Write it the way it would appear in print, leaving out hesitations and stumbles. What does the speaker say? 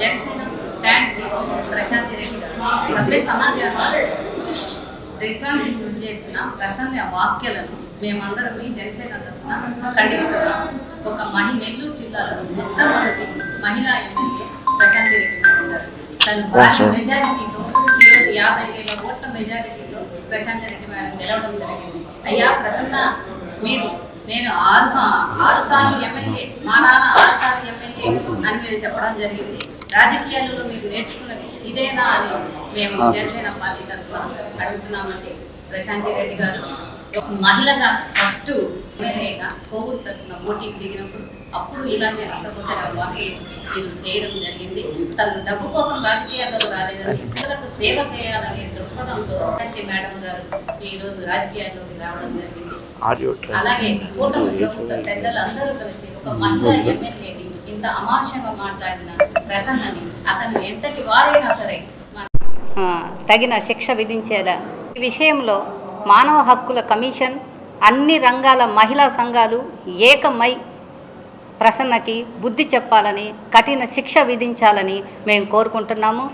Janasena stand Prashanti Reddy గారు సభ్య సమాజంగా దిగ్భ్రాంతికి గురి చేసిన ప్రసన్న వ్యాఖ్యలను మేమందరం ఈ జనసేన తరఫున ఖండిస్తున్నాము. ఒక నెల్లూరు జిల్లాలో మొట్టమొదటి మహిళా ఎమ్మెల్యే ప్రశాంతి రెడ్డి మేడం గారు తను భారీ మెజారిటీతో ఈరోజు 50,000 ఓట్ల మెజారిటీతో ప్రశాంతి రెడ్డి మేడం గెలవడం జరిగింది. అయ్యా ప్రసన్న, నేను ఆరు సార్లు ఎమ్మెల్యే, మా నాన్న 6 సార్లు ఎమ్మెల్యే అని మీరు చెప్పడం జరిగింది. రాజకీయాలలో మీరు నేర్చుకున్నది ఇదేనా అని మేము జనసేన పార్టీ తరఫున అడుగుతున్నామండి. ప్రశాంతి రెడ్డి గారు ఒక మహిళగా ఫస్ట్ ఎమ్మెల్యేగా కోవూరు తరఫున పోటీకి దిగినప్పుడు అప్పుడు ఇలాగే అసభ్యకర వ్యాఖ్యలు మీరు చేయడం జరిగింది. తను డబ్బు కోసం రాజకీయాల్లోకి రాలేదని ప్రజలకు సేవ చేయాలనే దృక్పథంతో మేడం గారు ఈరోజు రాజకీయాల్లోకి రావడం జరిగింది. అలాగే కూటమి ప్రభుత్వ పెద్దలందరూ కలిసి ఒక మహిళా ఎమ్మెల్యేని ఇంత అమానుషంగా మాట్లాడిన ప్రసన్నని అతను ఎంతటి వారైనా సరే తగిన శిక్ష విధించేలా ఈ విషయంలో మానవ హక్కుల కమిషన్, అన్ని రంగాల మహిళా సంఘాలు ఏకమై ప్రసన్నకి బుద్ధి చెప్పాలని, కఠిన శిక్ష విధించాలని మేము కోరుకుంటున్నాము.